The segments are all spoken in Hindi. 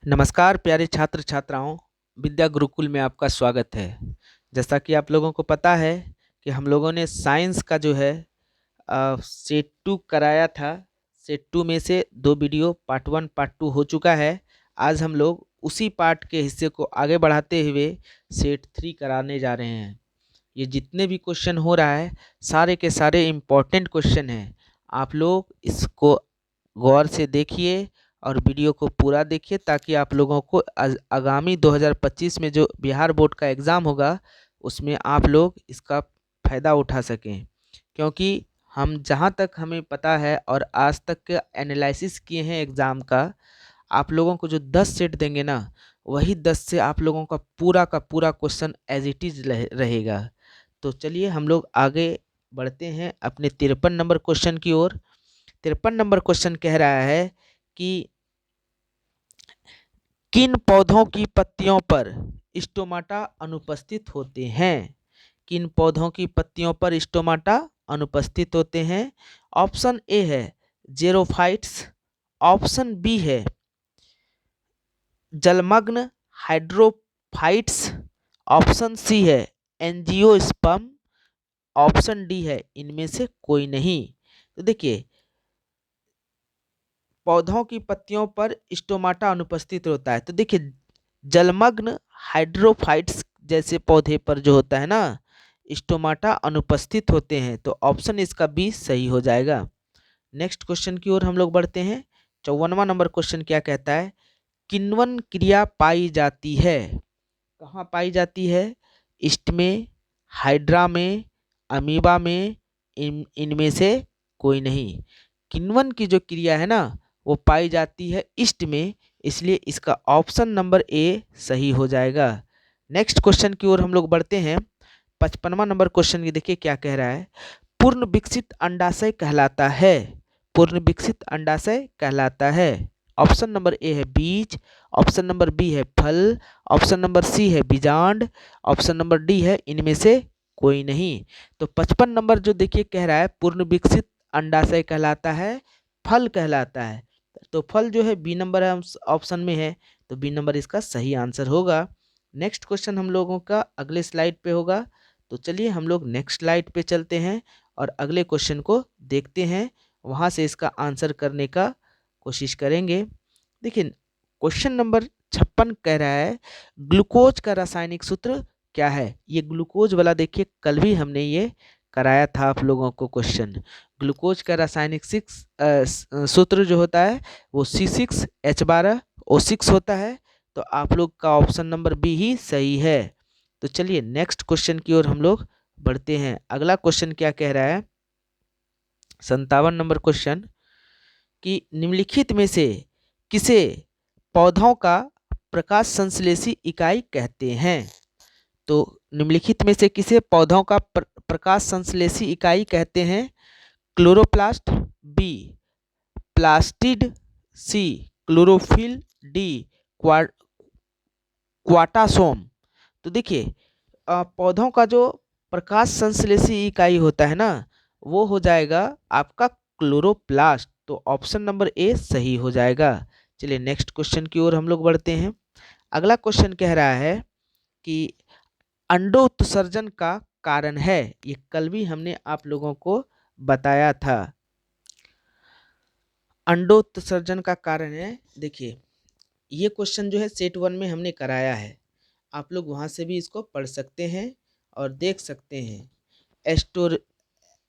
नमस्कार प्यारे छात्र छात्राओं, विद्या गुरुकुल में आपका स्वागत है। जैसा कि आप लोगों को पता है कि हम लोगों ने साइंस का जो है सेट टू कराया था। सेट टू में से दो video part one part two हो चुका है। आज हम लोग उसी पार्ट के हिस्से को आगे बढ़ाते हुए सेट थ्री कराने जा रहे हैं। ये जितने भी क्वेश्चन हो रहा है सारे के सारे इम्पोर्टेंट क्वेश्चन हैं। आप लोग इसको गौर से देखिए और वीडियो को पूरा देखिए ताकि आप लोगों को आगामी 2025 में जो बिहार बोर्ड का एग्ज़ाम होगा उसमें आप लोग इसका फ़ायदा उठा सकें। क्योंकि हम जहाँ तक हमें पता है और आज तक के एनालिसिस किए हैं एग्ज़ाम का, आप लोगों को जो 10 सेट देंगे ना, वही 10 से आप लोगों का पूरा क्वेश्चन एज इट इज़ रहेगा। तो चलिए हम लोग आगे बढ़ते हैं अपने 53 नंबर क्वेश्चन की ओर। 53 नंबर क्वेश्चन कह रहा है कि किन पौधों की पत्तियों पर स्टोमाटा अनुपस्थित होते हैं। किन पौधों की पत्तियों पर स्टोमाटा अनुपस्थित होते हैं। ऑप्शन ए है जेरोफाइट्स, ऑप्शन बी है जलमग्न हाइड्रोफाइट्स, ऑप्शन सी है एंजियोस्पर्म, ऑप्शन डी है इनमें से कोई नहीं। तो देखिए, पौधों की पत्तियों पर स्टोमाटा अनुपस्थित होता है। तो देखिए, जलमग्न हाइड्रोफाइट्स जैसे पौधे पर जो होता है ना, स्टोमाटा अनुपस्थित होते हैं। तो ऑप्शन इसका बी सही हो जाएगा। नेक्स्ट क्वेश्चन की ओर हम लोग बढ़ते हैं। 54वां नंबर क्वेश्चन क्या कहता है, किण्वन क्रिया पाई जाती है। कहाँ पाई जाती है? ईस्ट में, हाइड्रा में, अमीबा में, इनमें से कोई नहीं। किण्वन की जो क्रिया है ना वो पाई जाती है ईस्ट में, इसलिए इसका ऑप्शन नंबर ए सही हो जाएगा। नेक्स्ट क्वेश्चन की ओर हम लोग बढ़ते हैं। 55वां नंबर क्वेश्चन ये देखिए क्या कह रहा है, पूर्ण विकसित अंडाशय कहलाता है। पूर्ण विकसित अंडाशय कहलाता है। ऑप्शन नंबर ए है बीज, ऑप्शन नंबर बी है फल, ऑप्शन नंबर सी है बीजांड, ऑप्शन नंबर डी है इनमें से कोई नहीं। तो 55 नंबर जो देखिए कह रहा है पूर्ण विकसित अंडाशय कहलाता है, फल कहलाता है। तो फल जो है बी नंबर ऑप्शन में है, तो बी नंबर इसका सही आंसर होगा। नेक्स्ट क्वेश्चन हम लोगों का अगले स्लाइड पे होगा। तो चलिए हम लोग नेक्स्ट स्लाइड पे चलते हैं और अगले क्वेश्चन को देखते हैं, वहाँ से इसका आंसर करने का कोशिश करेंगे। देखिए, क्वेश्चन नंबर 56 कह रहा है ग्लूकोज का रासायनिक सूत्र क्या है। ये ग्लूकोज वाला देखिए कल भी हमने ये कराया था आप लोगों को क्वेश्चन। ग्लूकोज का रासायनिक सूत्र जो होता है वो C6H12O6 होता है। तो आप लोग का ऑप्शन नंबर बी ही सही है। तो चलिए नेक्स्ट क्वेश्चन की ओर हम लोग बढ़ते हैं। अगला क्वेश्चन क्या कह रहा है, 57 नंबर क्वेश्चन, कि निम्नलिखित में से किसे पौधों का प्रकाश संश्लेषी इकाई कहते हैं। तो निम्नलिखित में से किसे पौधों का प्रकाश संश्लेषी इकाई कहते हैं। क्लोरोप्लास्ट, बी प्लास्टिड, सी क्लोरोफिल, डी क्वाटासोम। तो देखिए, पौधों का जो प्रकाश संश्लेषी इकाई होता है ना वो हो जाएगा आपका क्लोरोप्लास्ट। तो ऑप्शन नंबर ए सही हो जाएगा। चलिए नेक्स्ट क्वेश्चन की ओर हम लोग बढ़ते हैं। अगला क्वेश्चन कह रहा है कि अंडोत्सर्जन का कारण है। ये कल भी हमने आप लोगों को बताया था। अंडोत्सर्जन का कारण है, देखिए ये क्वेश्चन जो है सेट वन में हमने कराया है। आप लोग वहाँ से भी इसको पढ़ सकते हैं और देख सकते हैं।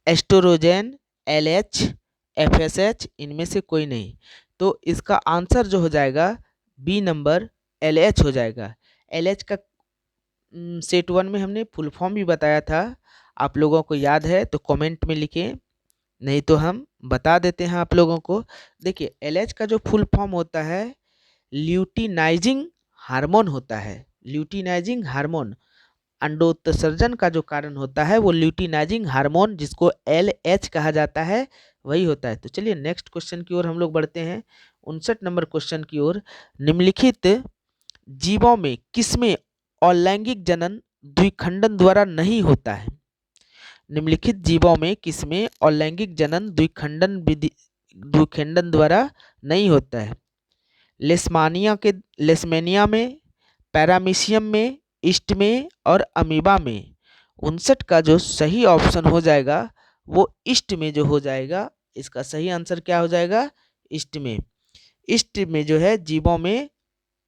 एस्ट्रोजन, LH, FSH इनमें से कोई नहीं। तो इसका आंसर जो हो जाएगा बी नंबर LH हो जाएगा। LH का सेट वन में हमने फुल फॉर्म भी बताया था। आप लोगों को याद है तो कमेंट में लिखें, नहीं तो हम बता देते हैं आप लोगों को। देखिए, LH का जो फुल फॉर्म होता है ल्यूटिनाइजिंग हार्मोन होता है। ल्यूटिनाइजिंग हार्मोन, अंडोत्सर्जन का जो कारण होता है वो ल्यूटिनाइजिंग हार्मोन जिसको LH कहा जाता है वही होता है। तो चलिए नेक्स्ट क्वेश्चन की ओर हम लोग बढ़ते हैं। 59 नंबर क्वेश्चन की ओर, निम्नलिखित जीवों में किसमें अलैंगिक जनन द्विखंडन द्वारा नहीं होता है। निम्नलिखित जीवों में किसमें अलैंगिक जनन द्विखंडन द्वारा नहीं होता है। लेस्मेनिया में, पैरामीशियम में, ईस्ट में और अमीबा में। 59 का जो सही ऑप्शन हो जाएगा वो ईस्ट में जो हो जाएगा, इसका सही आंसर क्या हो जाएगा? ईस्ट में। ईस्ट में जो है जीवों में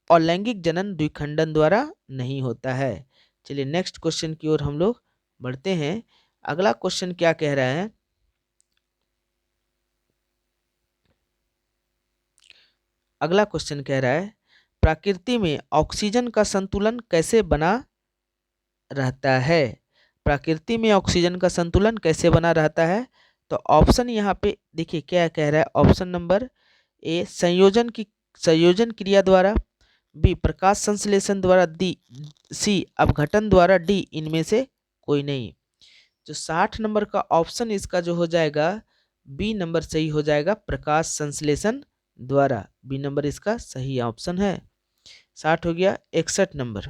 अलैंगिक जनन द्विखंडन द्वारा नहीं होता है। चलिए नेक्स्ट क्वेश्चन की ओर हम लोग बढ़ते हैं। अगला क्वेश्चन क्या कह रहा है? अगला क्वेश्चन कह रहा है प्रकृति में ऑक्सीजन का संतुलन कैसे बना रहता है? प्रकृति में ऑक्सीजन का संतुलन कैसे बना रहता है? तो ऑप्शन यहाँ पे देखिए क्या कह रहा है। ऑप्शन नंबर ए संयोजन क्रिया द्वारा, बी प्रकाश संश्लेषण द्वारा, डी सी अपघटन द्वारा, डी इनमें से कोई नहीं। जो 60 नंबर का ऑप्शन इसका जो हो जाएगा बी नंबर सही हो जाएगा, प्रकाश संश्लेषण द्वारा। बी नंबर इसका सही ऑप्शन है। 60 हो गया। 61 नंबर,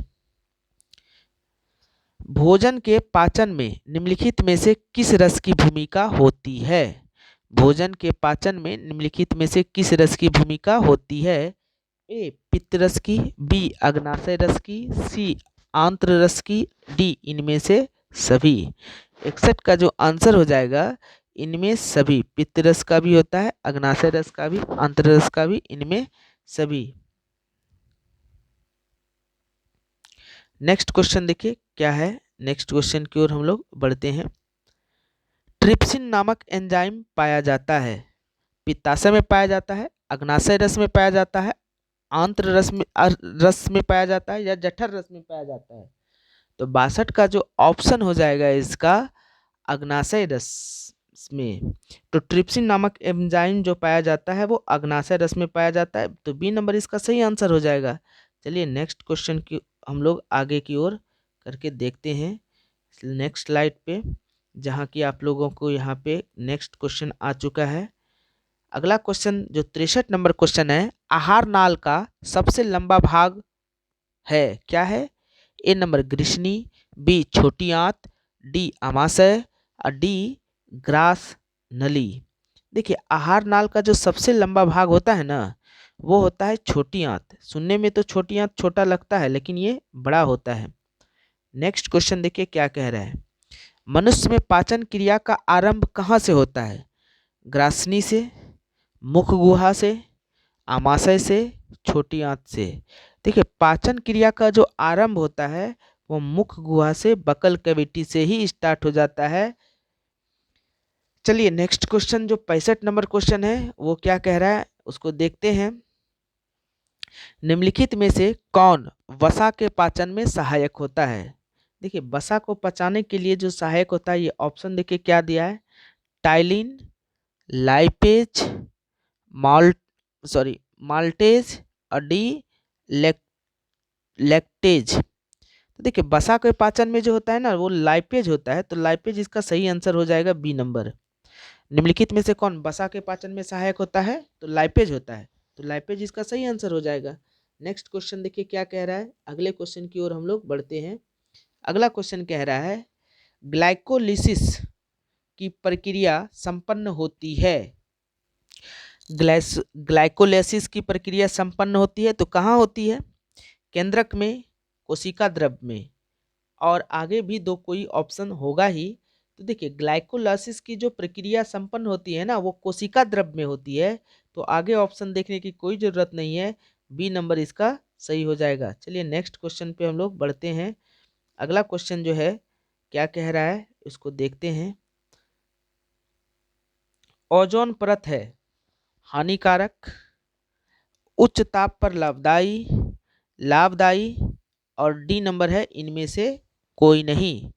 भोजन के पाचन में निम्नलिखित में से किस रस की भूमिका होती है? भोजन के पाचन में निम्नलिखित में से किस रस की भूमिका होती है? ए पित्त रस की, बी अग्नाशय रस की, सी आंत्र रस की, डी इनमें से सभी। 61 का जो आंसर हो जाएगा इनमें सभी, पित्त रस का भी होता है, अग्नाशय रस का भी, आंत्र रस का भी, इनमें सभी। नेक्स्ट क्वेश्चन देखिए क्या है। नेक्स्ट क्वेश्चन की ओर हम लोग बढ़ते हैं। ट्रिप्सिन नामक एंजाइम पाया जाता है, पित्ताशय में पाया जाता है, अग्नाशय रस में पाया जाता है, आंत्र रस में पाया जाता है, या जठर रस में पाया जाता है? तो 62 का जो ऑप्शन हो जाएगा इसका अग्नाशय रस में। तो ट्रिप्सिन नामक एंजाइम जो पाया जाता है वो अग्नाशय रस में पाया जाता है, तो बी नंबर इसका सही आंसर हो जाएगा। चलिए नेक्स्ट क्वेश्चन की हम लोग आगे की ओर करके देखते हैं नेक्स्ट स्लाइड पे, जहाँ की आप लोगों को यहाँ पे नेक्स्ट क्वेश्चन आ चुका है। अगला क्वेश्चन जो 63 नंबर क्वेश्चन है, आहार नाल का सबसे लंबा भाग है, क्या है? ए नंबर ग्रीष्णी, बी छोटी आंत, डी आमाशय और डी ग्रास नली। देखिए आहार नाल का जो सबसे लंबा भाग होता है ना वो होता है छोटी आंत। सुनने में तो छोटी आंत छोटा लगता है लेकिन ये बड़ा होता है। नेक्स्ट क्वेश्चन देखिए क्या कह रहा है। मनुष्य में पाचन क्रिया का आरंभ कहाँ से होता है? ग्रासनी से, मुख गुहा से, आमाशय से, छोटी आंत से। देखिए पाचन क्रिया का जो आरंभ होता है वो मुख गुहा से, बकल कैविटी से ही स्टार्ट हो जाता है। चलिए नेक्स्ट क्वेश्चन जो 65 नंबर क्वेश्चन है वो क्या कह रहा है उसको देखते हैं। निम्नलिखित में से कौन वसा के पाचन में सहायक होता है? देखिए वसा को पचाने के लिए जो सहायक होता है ये ऑप्शन देखिए क्या दिया है। टाइलिन, लाइपेज, माल्टेज और डी लैक्टेज। तो देखिए वसा के पाचन में जो होता है ना वो लाइपेज होता है, तो लाइपेज इसका सही आंसर हो जाएगा बी नंबर। निम्नलिखित में से कौन वसा के पाचन में सहायक होता है? तो लाइपेज होता है, तो लाइपेज इसका सही आंसर हो जाएगा। नेक्स्ट क्वेश्चन देखिए क्या कह रहा है। अगले क्वेश्चन की ओर हम लोग बढ़ते हैं। अगला क्वेश्चन कह रहा है ग्लाइकोलिसिस की प्रक्रिया संपन्न होती है। ग्लाइकोलिसिस की प्रक्रिया संपन्न होती है तो कहाँ होती है? केंद्रक में, कोशिका द्रव्य में, और आगे भी दो कोई ऑप्शन होगा ही। तो देखिए ग्लाइकोलाइसिस की जो प्रक्रिया संपन्न होती है ना वो कोशिका द्रव्य में होती है, तो आगे ऑप्शन देखने की कोई ज़रूरत नहीं है, बी नंबर इसका सही हो जाएगा। चलिए नेक्स्ट क्वेश्चन पे हम लोग बढ़ते हैं। अगला क्वेश्चन जो है क्या कह रहा है इसको देखते हैं। ओजोन परत है हानिकारक, उच्च ताप पर लाभदायी और डी नंबर है इनमें से कोई नहीं।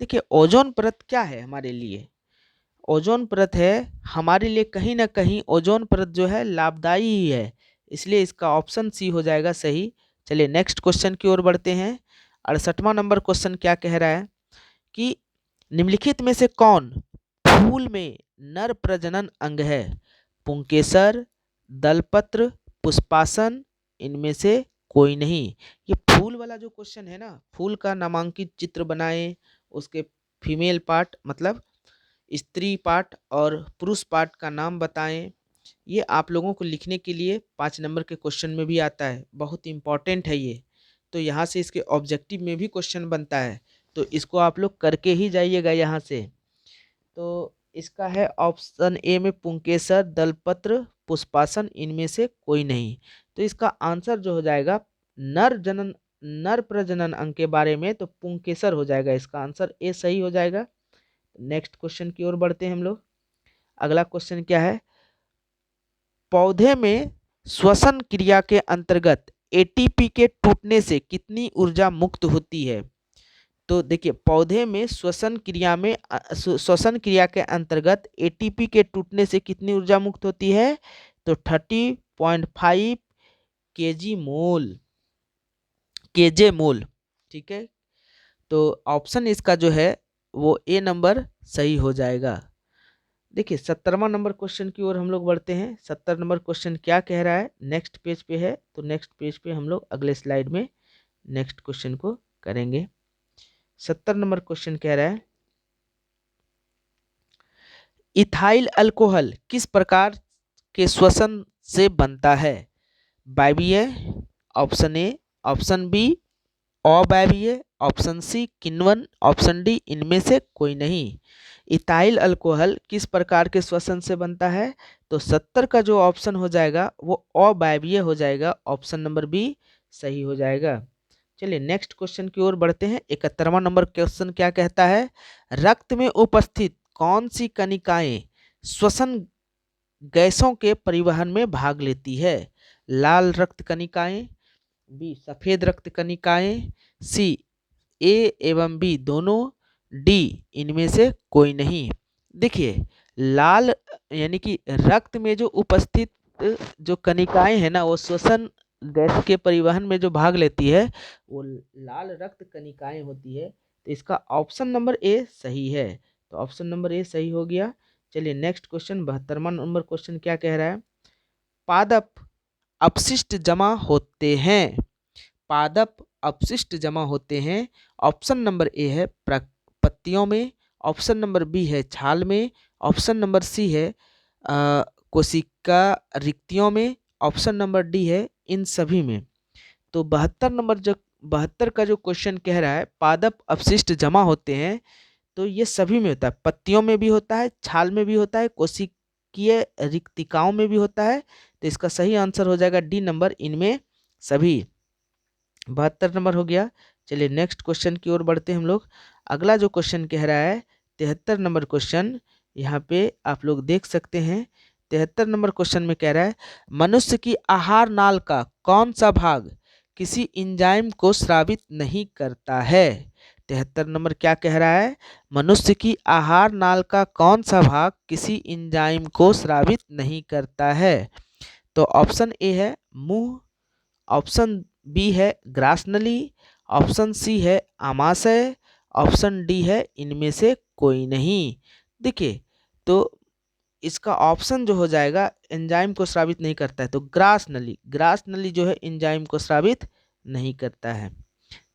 देखिए ओजोन परत क्या है हमारे लिए? ओजोन परत है हमारे लिए कहीं ना कहीं ओजोन परत जो है लाभदायी ही है, इसलिए इसका ऑप्शन सी हो जाएगा सही। चलिए नेक्स्ट क्वेश्चन की ओर बढ़ते हैं। 68वां नंबर क्वेश्चन क्या कह रहा है कि निम्नलिखित में से कौन फूल में नर प्रजनन अंग है? पुंकेसर, दलपत्र, पुष्पासन, इनमें से कोई नहीं। ये फूल वाला जो क्वेश्चन है ना, फूल का नामांकित चित्र बनाएं, उसके फीमेल पार्ट मतलब स्त्री पार्ट और पुरुष पार्ट का नाम बताएं, ये आप लोगों को लिखने के लिए 5 नंबर के क्वेश्चन में भी आता है, बहुत इंपॉर्टेंट है ये। तो यहाँ से इसके ऑब्जेक्टिव में भी क्वेश्चन बनता है, तो इसको आप लोग करके ही जाइएगा यहाँ से। तो इसका है ऑप्शन ए में पुंकेसर, दलपत्र, पुष्पासन, इनमें से कोई नहीं। तो इसका आंसर जो हो जाएगा नर प्रजनन अंग के बारे में, तो पुंकेसर हो जाएगा, इसका आंसर ए सही हो जाएगा। नेक्स्ट क्वेश्चन की ओर बढ़ते हैं हम लोग। अगला क्वेश्चन क्या है, पौधे में श्वसन क्रिया के अंतर्गत एटीपी के टूटने से कितनी ऊर्जा मुक्त होती है। तो देखिए, पौधे में श्वसन क्रिया के अंतर्गत एटीपी के टूटने से कितनी ऊर्जा मुक्त होती है, तो 30.5 केजे मोल। ठीक है, तो ऑप्शन इसका जो है वो ए नंबर सही हो जाएगा। देखिए 17वां नंबर क्वेश्चन की ओर हम लोग बढ़ते हैं। 70 नंबर क्वेश्चन क्या कह रहा है, नेक्स्ट पेज पे है, तो नेक्स्ट पेज पे हम लोग अगले स्लाइड में नेक्स्ट क्वेश्चन को करेंगे। 70 नंबर क्वेश्चन कह रहा है, इथाइल अल्कोहल किस प्रकार के श्वसन से बनता है। वायवीय, ऑप्शन ए, ऑप्शन बी अवायवीय, ऑप्शन सी किण्वन, ऑप्शन डी इनमें से कोई नहीं। इथाइल अल्कोहल किस प्रकार के श्वसन से बनता है, तो 70 का जो ऑप्शन हो जाएगा वो अवायवीय हो जाएगा, ऑप्शन नंबर बी सही हो जाएगा। चलिए नेक्स्ट क्वेश्चन की ओर बढ़ते हैं। 71वां नंबर क्वेश्चन क्या कहता है, रक्त में उपस्थित कौन सी कणिकाएं श्वसन गैसों के परिवहन में भाग लेती है। लाल रक्त कणिकाएं, बी सफेद रक्त कणिकाएं, सी ए एवं बी दोनों, डी इनमें से कोई नहीं। देखिए लाल यानी कि रक्त में जो उपस्थित जो कणिकाएं है ना, वो श्वसन गैस के परिवहन में जो भाग लेती है वो लाल रक्त कणिकाएं होती है। तो इसका ऑप्शन नंबर ए सही है, तो ऑप्शन नंबर ए सही हो गया। चलिए नेक्स्ट क्वेश्चन 72वां नंबर क्वेश्चन क्या कह रहा है, पादप अपशिष्ट जमा होते हैं, पादप अपशिष्ट जमा होते हैं। ऑप्शन नंबर ए है पत्तियों में, ऑप्शन नंबर बी है छाल में, ऑप्शन नंबर सी है कोशिका रिक्तियों में, ऑप्शन नंबर डी है इन सभी में। तो 72 का जो क्वेश्चन कह रहा है पादप अपशिष्ट जमा होते हैं, तो ये सभी में होता है, पत्तियों में भी होता है, छाल में भी होता है, कोशिकीय रिक्तिकाओं में भी होता है। तो इसका सही आंसर हो जाएगा डी नंबर, इनमें सभी। 72 नंबर हो गया। चलिए नेक्स्ट क्वेश्चन की ओर बढ़ते हैं हम लोग। अगला जो क्वेश्चन कह रहा है 73 नंबर क्वेश्चन, यहाँ पे आप लोग देख सकते हैं। 73 नंबर क्वेश्चन में कह रहा है, मनुष्य की आहार नाल का कौन सा भाग किसी एंजाइम को स्रावित नहीं करता है। 73 नंबर क्या कह रहा है, मनुष्य की आहार नाल का कौन सा भाग किसी एंजाइम को स्रावित नहीं करता है। तो ऑप्शन ए है मुंह, ऑप्शन बी है ग्रास नली, ऑप्शन सी है आमाशय, ऑप्शन डी है इनमें से कोई नहीं। देखिए तो इसका ऑप्शन जो हो जाएगा एंजाइम को स्रावित नहीं करता है, तो ग्रास नली जो है एंजाइम को स्रावित नहीं करता है।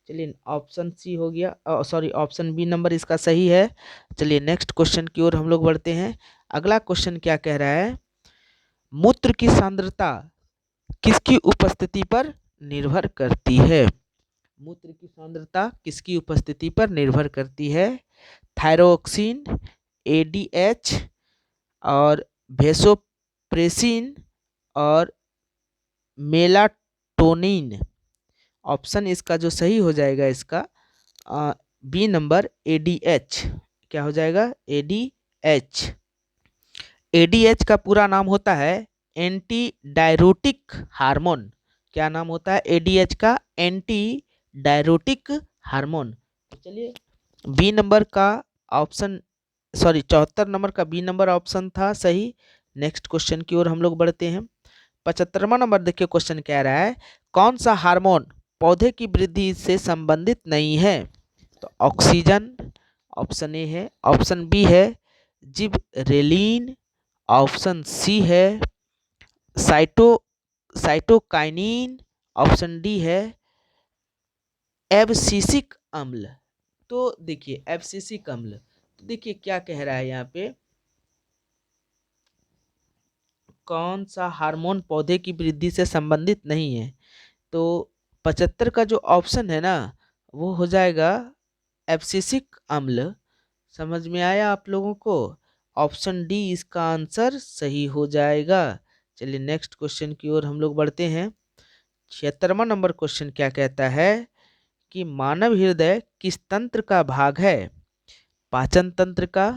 चलिए ऑप्शन सी हो गया, सॉरी ऑप्शन बी नंबर इसका सही है। चलिए नेक्स्ट क्वेश्चन की ओर हम लोग बढ़ते हैं। अगला क्वेश्चन क्या कह रहा है, मूत्र की सांद्रता किसकी उपस्थिति पर निर्भर करती है। मूत्र की सांद्रता किसकी उपस्थिति पर निर्भर करती है, थायरोक्सिन, एडीएच और वेसोप्रेसिन और मेलाटोनिन। ऑप्शन इसका जो सही हो जाएगा इसका बी नंबर एडीएच। क्या हो जाएगा, एडीएच। एडीएच का पूरा नाम होता है एंटी डायरोटिक हार्मोन। क्या नाम होता है एडीएच का, एंटी डायरोटिक हार्मोन। चलिए बी नंबर का ऑप्शन, सॉरी 74 नंबर का बी नंबर ऑप्शन था सही। नेक्स्ट क्वेश्चन की ओर हम लोग बढ़ते हैं। 75वां नंबर देखिए क्वेश्चन कह रहा है, कौन सा हार्मोन पौधे की वृद्धि से संबंधित नहीं है। तो ऑक्सीजन ऑप्शन ए है, ऑप्शन बी है जिबरेलिन, ऑप्शन सी है साइटोकाइनिन, ऑप्शन डी है एब्सिसिक अम्ल। तो देखिए एब्सिसिक अम्ल, तो देखिए क्या कह रहा है यहाँ पे, कौन सा हार्मोन पौधे की वृद्धि से संबंधित नहीं है? तो 75 का जो ऑप्शन है ना, वो हो जाएगा एब्सिसिक अम्ल। समझ में आया आप लोगों को? ऑप्शन डी इसका आंसर सही हो जाएगा। चलिए नेक्स्ट क्वेश्चन की ओर हम लोग बढ़ते हैं। 76वां नंबर क्वेश्चन क्या कहता है कि मानव हृदय किस तंत्र का भाग है? पाचन तंत्र का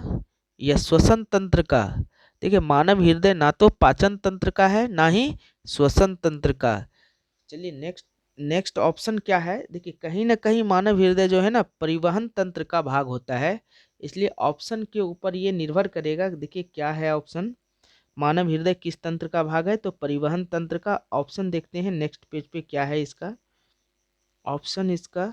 या श्वसन तंत्र का? देखिए, मानव हृदय ना तो पाचन तंत्र का है ना ही श्वसन तंत्र का। चलिए नेक्स्ट ऑप्शन क्या है? देखिए, कहीं ना कहीं मानव हृदय जो है ना परिवहन तंत्र का भाग होता है, इसलिए ऑप्शन के ऊपर ये निर्भर करेगा। देखिए क्या है ऑप्शन, मानव हृदय किस तंत्र का भाग है? तो परिवहन तंत्र का। ऑप्शन देखते हैं नेक्स्ट पेज पे क्या है इसका ऑप्शन। इसका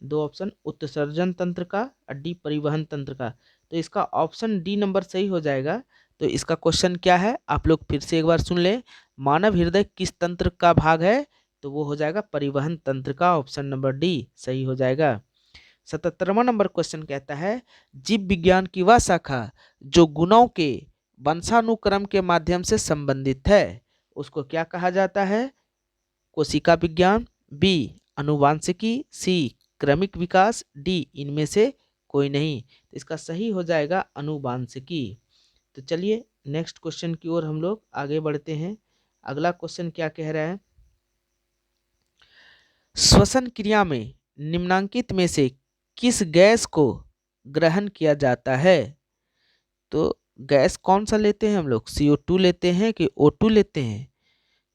दो ऑप्शन, उत्सर्जन तंत्र का और डी परिवहन तंत्र का। तो इसका ऑप्शन डी नंबर सही हो जाएगा। तो इसका क्वेश्चन क्या है आप लोग फिर से एक बार सुन ले। मानव हृदय किस तंत्र का भाग है? तो वो हो जाएगा परिवहन तंत्र का। ऑप्शन नंबर डी सही हो जाएगा। 77वां नंबर क्वेश्चन कहता है जीव विज्ञान की वह शाखा जो गुणों के वंशानुक्रम के माध्यम से संबंधित है, उसको क्या कहा जाता है? कोशिका विज्ञान, बी अनुवांशिकी, सी क्रमिक विकास, डी इनमें से कोई नहीं। तो इसका सही हो जाएगा अनुवांशिकी। तो चलिए नेक्स्ट क्वेश्चन की ओर हम लोग आगे बढ़ते हैं। अगला क्वेश्चन क्या कह रहा है? श्वसन क्रिया में निम्नांकित में से किस गैस को ग्रहण किया जाता है? तो गैस कौन सा लेते हैं हम लोग? CO2 लेते हैं कि O2 लेते हैं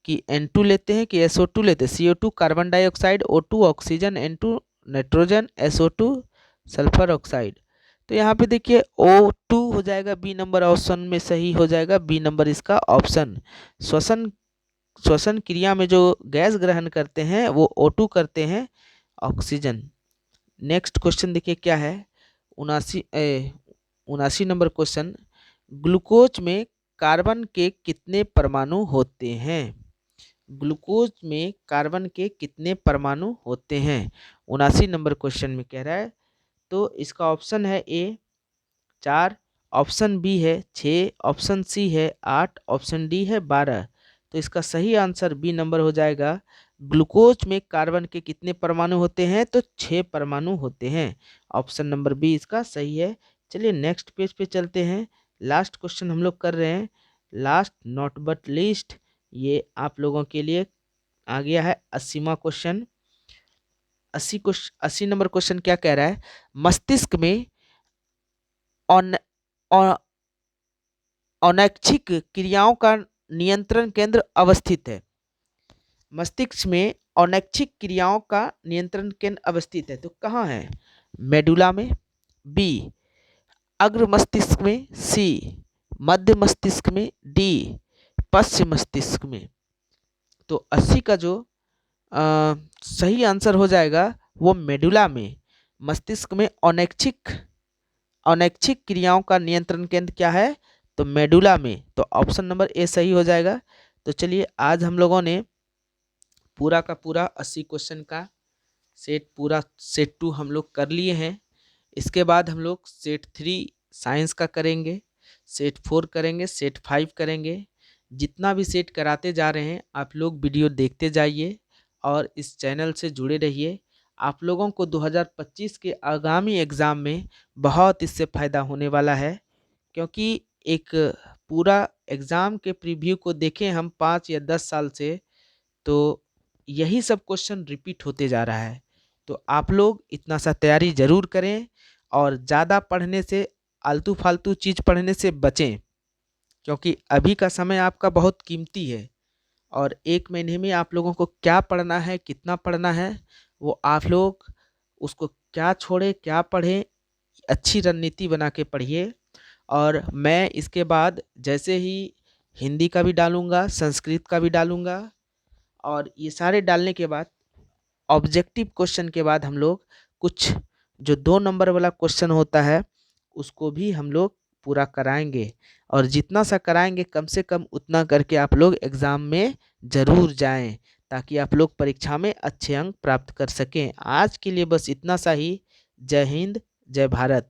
कि N2 लेते हैं कि SO2 लेते हैं? CO2 carbon dioxide, O2 oxygen, N2 nitrogen, SO2 sulphur oxide. तो यहाँ पे देखिए O2 हो जाएगा बी नंबर, ऑप्शन में सही हो जाएगा बी नंबर इसका ऑप्शन। श्वसन क्रिया में जो गैस ग्रहण करते हैं वो O2 करते हैं, ऑक्सीजन। नेक्स्ट क्वेश्चन देखिए क्या है, 79 नंबर क्वेश्चन। ग्लूकोज में कार्बन के कितने परमाणु होते हैं? ग्लूकोज में कार्बन के कितने परमाणु होते हैं? 79 नंबर क्वेश्चन में कह रहा है। तो इसका ऑप्शन है ए 4, ऑप्शन बी है 6, ऑप्शन सी है 8, ऑप्शन डी है 12। तो इसका सही आंसर बी नंबर हो जाएगा। ग्लूकोज में कार्बन के कितने परमाणु होते हैं? तो 6 परमाणु होते हैं। ऑप्शन नंबर बी इसका सही है। चलिए नेक्स्ट पेज पे चलते हैं। लास्ट क्वेश्चन हम लोग कर रहे हैं, लास्ट नॉट बट लीस्ट, ये आप लोगों के लिए आ गया है 80वां क्वेश्चन। 80 नंबर क्वेश्चन क्या कह रहा है? मस्तिष्क में अनैच्छिक क्रियाओं का नियंत्रण केंद्र अवस्थित है। मस्तिष्क में अनैच्छिक क्रियाओं का नियंत्रण केंद्र अवस्थित है, तो कहाँ है? मेडुला में, बी अग्र मस्तिष्क में, सी मध्य मस्तिष्क में, डी पश्चिम मस्तिष्क में। तो 80 का जो सही आंसर हो जाएगा वो मेडुला में। मस्तिष्क में अनैच्छिक क्रियाओं का नियंत्रण केंद्र क्या है? तो मेडुला में। तो ऑप्शन नंबर ए सही हो जाएगा। तो चलिए आज हम लोगों ने पूरा का पूरा 80 क्वेश्चन का सेट 2 हम लोग कर लिए हैं। इसके बाद हम लोग सेट 3 साइंस का करेंगे, सेट 4 करेंगे, सेट 5 करेंगे। जितना भी सेट कराते जा रहे हैं आप लोग वीडियो देखते जाइए और इस चैनल से जुड़े रहिए। आप लोगों को 2025 के आगामी एग्ज़ाम में बहुत इससे फ़ायदा होने वाला है, क्योंकि एक पूरा एग्ज़ाम के प्रीव्यू को देखें हम 5 या 10 साल से, तो यही सब क्वेश्चन रिपीट होते जा रहा है। तो आप लोग इतना सा तैयारी ज़रूर करें और ज़्यादा पढ़ने से, आलतू फालतू चीज़ पढ़ने से बचें, क्योंकि अभी का समय आपका बहुत कीमती है। और 1 महीने में आप लोगों को क्या पढ़ना है, कितना पढ़ना है, वो आप लोग उसको क्या छोड़ें क्या पढ़ें, अच्छी रणनीति बना के पढ़िए। और मैं इसके बाद जैसे ही हिंदी का भी डालूँगा, संस्कृत का भी डालूँगा, और ये सारे डालने के बाद ऑब्जेक्टिव क्वेश्चन के बाद हम लोग कुछ जो 2 नंबर वाला क्वेश्चन होता है उसको भी हम लोग पूरा कराएंगे। और जितना सा कराएंगे कम से कम उतना करके आप लोग एग्ज़ाम में ज़रूर जाएं, ताकि आप लोग परीक्षा में अच्छे अंक प्राप्त कर सकें। आज के लिए बस इतना सा ही। जय हिंद, जय भारत।